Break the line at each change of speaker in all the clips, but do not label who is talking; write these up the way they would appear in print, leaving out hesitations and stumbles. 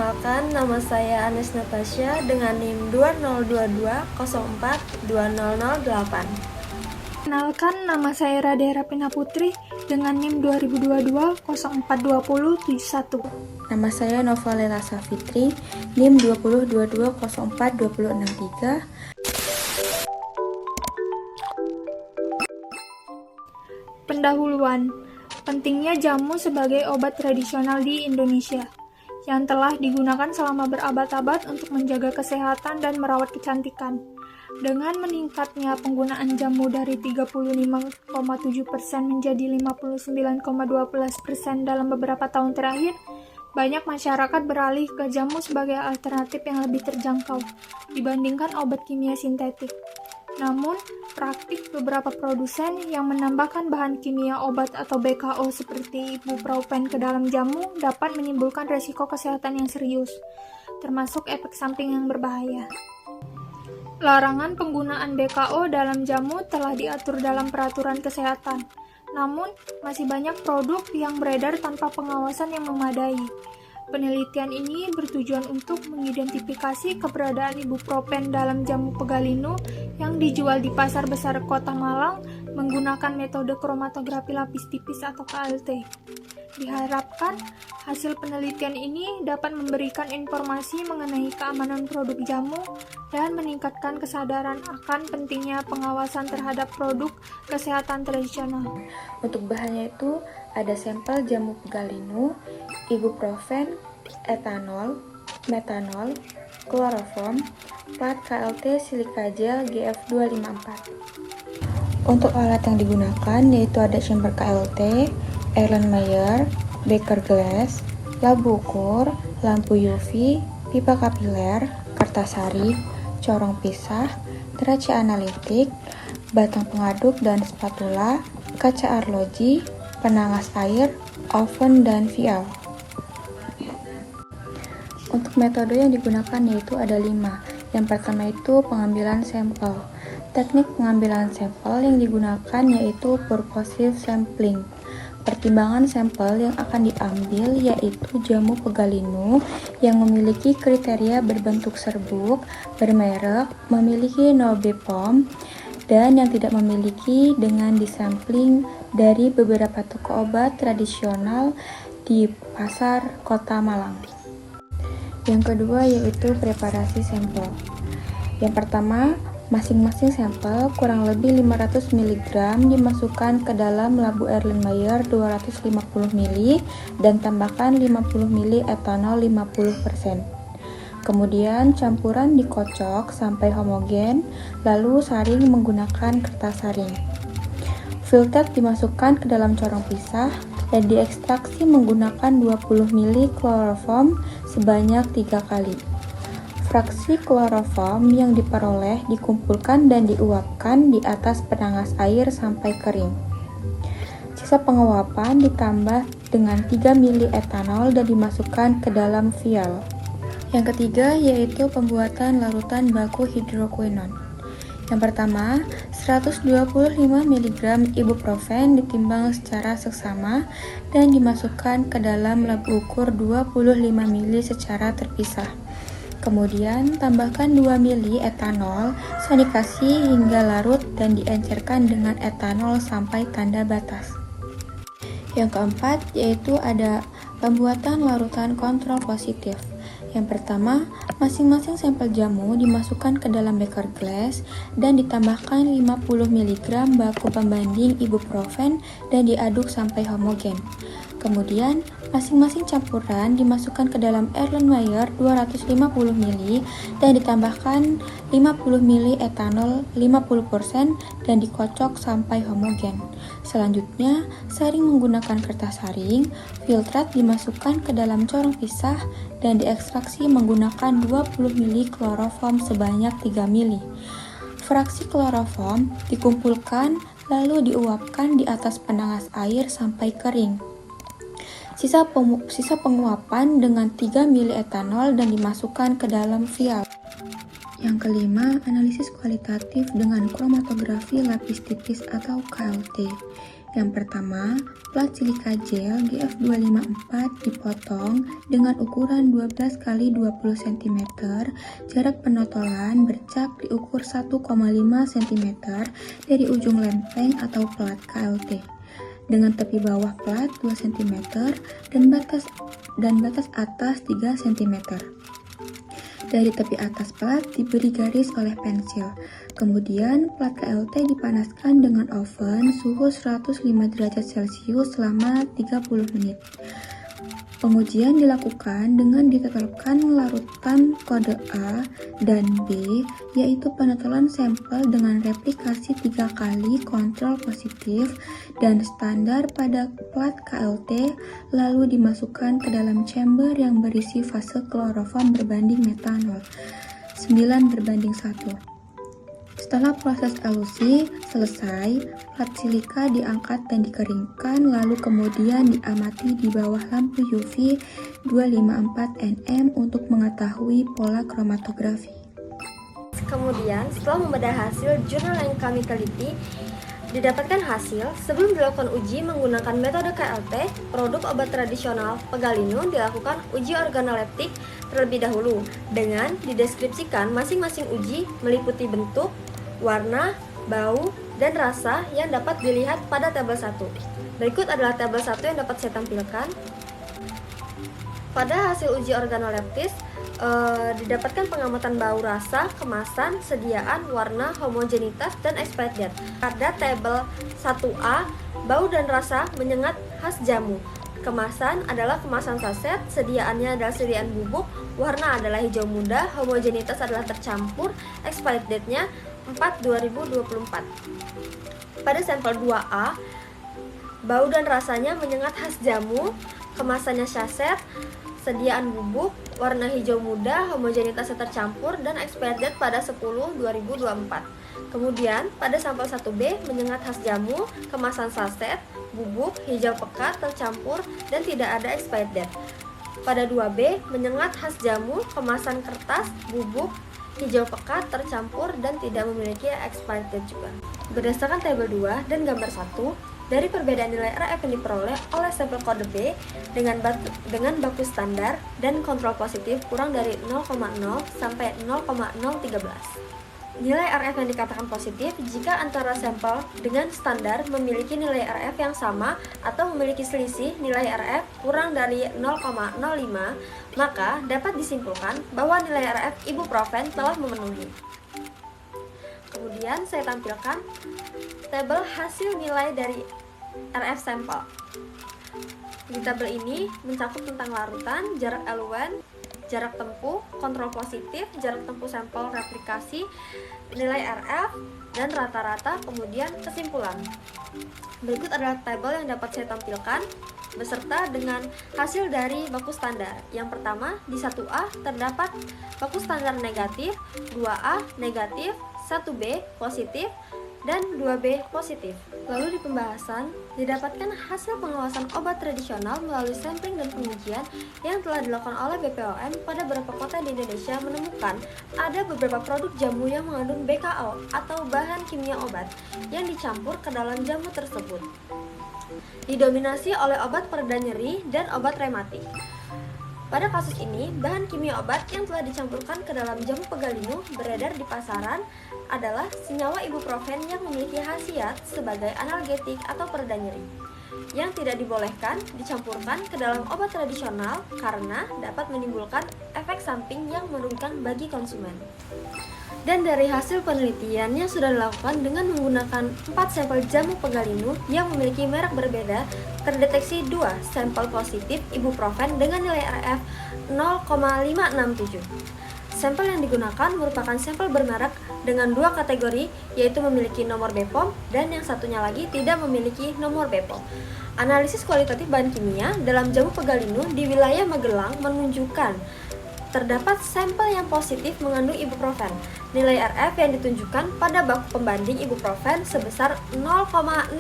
Perkenalkan, nama saya Anes Natasha dengan NIM 2022042008.
Kenalkan, nama saya Radera Pina Putri dengan NIM 2022-042071.
Nama saya Nova Lela Safitri, NIM 2022-042063.
Pendahuluan, pentingnya jamu sebagai obat tradisional di Indonesia yang telah digunakan selama berabad-abad untuk menjaga kesehatan dan merawat kecantikan. Dengan meningkatnya penggunaan jamu dari 35,7% menjadi 59,12% dalam beberapa tahun terakhir, banyak masyarakat beralih ke jamu sebagai alternatif yang lebih terjangkau dibandingkan obat kimia sintetik. Namun, praktik beberapa produsen yang menambahkan bahan kimia obat atau BKO seperti ibuprofen ke dalam jamu dapat menimbulkan resiko kesehatan yang serius, termasuk efek samping yang berbahaya. Larangan penggunaan BKO dalam jamu telah diatur dalam peraturan kesehatan, namun masih banyak produk yang beredar tanpa pengawasan yang memadai. Penelitian ini bertujuan untuk mengidentifikasi keberadaan ibuprofen dalam jamu Pegalino yang dijual di pasar besar Kota Malang menggunakan metode kromatografi lapis tipis atau KLT. Diharapkan hasil penelitian ini dapat memberikan informasi mengenai keamanan produk jamu dan meningkatkan kesadaran akan pentingnya pengawasan terhadap produk kesehatan tradisional.
Untuk bahannya itu ada sampel jamu Pegalino, ibuprofen, etanol, metanol, kloroform, plat KLT silika gel GF254. Untuk alat yang digunakan yaitu ada chamber KLT, Erlenmeyer, Beker glass, labu ukur, lampu UV, pipa kapiler, kertasari, corong pisah, deraca analitik, batang pengaduk dan spatula, kaca arloji, penangas air, oven, dan vial. Untuk metode yang digunakan yaitu ada 5. Yang pertama itu pengambilan sampel. Teknik pengambilan sampel yang digunakan yaitu purposive sampling. Pertimbangan sampel yang akan diambil yaitu jamu Pegalino yang memiliki kriteria berbentuk serbuk, bermerek, memiliki 0 BPOM, dan yang tidak memiliki dengan disampling dari beberapa toko obat tradisional di pasar Kota Malang. Yang kedua yaitu preparasi sampel. Yang pertama, masing-masing sampel kurang lebih 500 mg dimasukkan ke dalam labu Erlenmeyer 250 ml dan tambahkan 50 ml etanol 50%. Kemudian campuran dikocok sampai homogen, lalu saring menggunakan kertas saring. Filter dimasukkan ke dalam corong pisah dan diekstraksi menggunakan 20 ml kloroform sebanyak 3 kali. Fraksi kloroform yang diperoleh dikumpulkan dan diuapkan di atas penangas air sampai kering. Sisa penguapan ditambah dengan 3 ml etanol dan dimasukkan ke dalam vial. Yang ketiga yaitu pembuatan larutan baku hidroquinon. Yang pertama, 125 mg ibuprofen ditimbang secara seksama dan dimasukkan ke dalam labu ukur 25 ml secara terpisah. Kemudian, tambahkan 2 ml etanol, sanitasi hingga larut dan diencerkan dengan etanol sampai tanda batas. Yang keempat, yaitu ada pembuatan larutan kontrol positif. Yang pertama, masing-masing sampel jamu dimasukkan ke dalam beker glass dan ditambahkan 50 mg baku pembanding ibuprofen dan diaduk sampai homogen. Kemudian, masing-masing campuran dimasukkan ke dalam Erlenmeyer 250 ml dan ditambahkan 50 ml etanol 50% dan dikocok sampai homogen. Selanjutnya, saring menggunakan kertas saring, filtrat dimasukkan ke dalam corong pisah dan diekstraksi menggunakan 20 ml kloroform sebanyak 3 ml. Fraksi kloroform dikumpulkan lalu diuapkan di atas penangas air sampai kering. Sisa penguapan dengan 3 ml etanol dan dimasukkan ke dalam vial. Yang kelima, analisis kualitatif dengan kromatografi lapis tipis atau KLT. Yang pertama, plat silika gel GF254 dipotong dengan ukuran 12 x 20 cm, jarak penotolan bercak diukur 1,5 cm dari ujung lempeng atau plat KLT, dengan tepi bawah plat 2 cm dan batas atas 3 cm. Dari tepi atas plat diberi garis oleh pensil. Kemudian plat KLT dipanaskan dengan oven suhu 105 derajat Celcius selama 30 menit. Pengujian dilakukan dengan ditetapkan larutan kode A dan B, yaitu penotolan sampel dengan replikasi 3 kali kontrol positif dan standar pada plat KLT, lalu dimasukkan ke dalam chamber yang berisi fase kloroform berbanding metanol 9:1. Setelah proses elusi selesai, plat silika diangkat dan dikeringkan, lalu kemudian diamati di bawah lampu UV 254 nm untuk mengetahui pola kromatografi.
Kemudian, setelah membedah hasil jurnal yang kami teliti, didapatkan hasil sebelum dilakukan uji menggunakan metode KLT, produk obat tradisional Pegalino dilakukan uji organoleptik terlebih dahulu dengan dideskripsikan masing-masing uji meliputi bentuk, warna, bau, dan rasa yang dapat dilihat pada tabel 1. Berikut adalah tabel 1 yang dapat saya tampilkan. Pada hasil uji organoleptis, didapatkan pengamatan bau, rasa, kemasan, sediaan, warna, homogenitas, dan expired date. Pada tabel 1A, bau dan rasa menyengat khas jamu. Kemasan adalah kemasan saset, sediaannya adalah sediaan bubuk, warna adalah hijau muda, homogenitas adalah tercampur, expired date-nya 4/2024. Pada sampel 2A, bau dan rasanya menyengat khas jamu, kemasannya saset, sediaan bubuk, warna hijau muda, homogenitasnya tercampur, dan expired date pada 10/2024. Kemudian, pada sampel 1B menyengat khas jamu, kemasan saset, bubuk, hijau pekat, tercampur, dan tidak ada expired date. Pada 2B menyengat khas jamu, kemasan kertas, bubuk, hijau pekat, tercampur, dan tidak memiliki expired date juga. Berdasarkan tabel 2 dan gambar 1, dari perbedaan nilai RF yang diperoleh oleh sampel kode B dengan baku standar dan kontrol positif kurang dari 0,0 sampai 0,013. Nilai RF yang dikatakan positif jika antara sampel dengan standar memiliki nilai RF yang sama atau memiliki selisih nilai RF kurang dari 0,05, maka dapat disimpulkan bahwa nilai RF ibuprofen telah memenuhi. Kemudian saya tampilkan tabel hasil nilai dari RF sampel. Di tabel ini mencakup tentang larutan, jarak eluen, jarak tempuh, kontrol positif, jarak tempuh sampel replikasi, nilai RF, dan rata-rata, kemudian kesimpulan. Berikut adalah tabel yang dapat saya tampilkan beserta dengan hasil dari baku standar. Yang pertama, di 1A terdapat baku standar negatif, 2A negatif, 1B positif, dan 2B positif. Lalu di pembahasan, didapatkan hasil pengawasan obat tradisional melalui sampling dan pengujian yang telah dilakukan oleh BPOM pada beberapa kota di Indonesia menemukan ada beberapa produk jamu yang mengandung BKO atau bahan kimia obat yang dicampur ke dalam jamu tersebut. Didominasi oleh obat pereda nyeri dan obat rematik. Pada kasus ini, bahan kimia obat yang telah dicampurkan ke dalam jamu Pegalino beredar di pasaran adalah senyawa ibuprofen yang memiliki khasiat sebagai analgetik atau pereda nyeri, yang tidak dibolehkan dicampurkan ke dalam obat tradisional karena dapat menimbulkan efek samping yang merugikan bagi konsumen. Dan dari hasil penelitian yang sudah dilakukan dengan menggunakan 4 sampel jamu Pegalino yang memiliki merek berbeda, terdeteksi 2 sampel positif ibuprofen dengan nilai RF 0,567. Sampel yang digunakan merupakan sampel bermerek dengan 2 kategori, yaitu memiliki nomor BPOM dan yang satunya lagi tidak memiliki nomor BPOM. Analisis kualitatif bahan kimia dalam jamu Pegalino di wilayah Magelang menunjukkan terdapat sampel yang positif mengandung ibuprofen. Nilai RF yang ditunjukkan pada baku pembanding ibuprofen sebesar 0,65.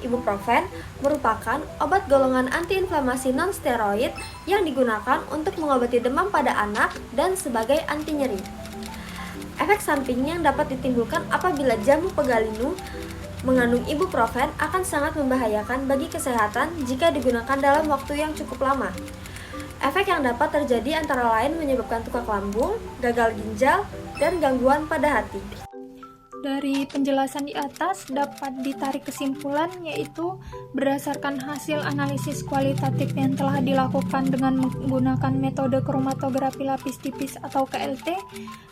Ibuprofen merupakan obat golongan antiinflamasi non-steroid yang digunakan untuk mengobati demam pada anak dan sebagai anti nyeri. Efek samping yang dapat ditimbulkan apabila jamu Pegalino mengandung ibuprofen akan sangat membahayakan bagi kesehatan jika digunakan dalam waktu yang cukup lama. Efek yang dapat terjadi antara lain menyebabkan tukak lambung, gagal ginjal, dan gangguan pada hati.
Dari penjelasan di atas dapat ditarik kesimpulan, yaitu berdasarkan hasil analisis kualitatif yang telah dilakukan dengan menggunakan metode kromatografi lapis tipis atau KLT,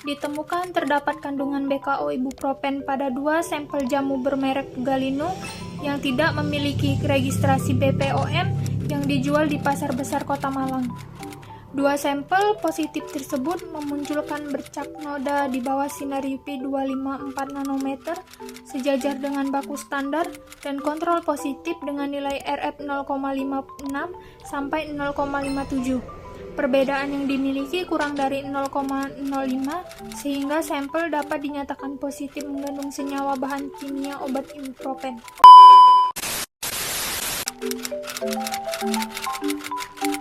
ditemukan terdapat kandungan BKO ibuprofen pada 2 sampel jamu bermerek Galino yang tidak memiliki registrasi BPOM yang dijual di pasar besar Kota Malang. 2 sampel positif tersebut memunculkan bercak noda di bawah sinar UV 254 nanometer sejajar dengan baku standar dan kontrol positif dengan nilai RF 0,56 sampai 0,57. Perbedaan yang dimiliki kurang dari 0,05 sehingga sampel dapat dinyatakan positif mengandung senyawa bahan kimia obat ibuprofen.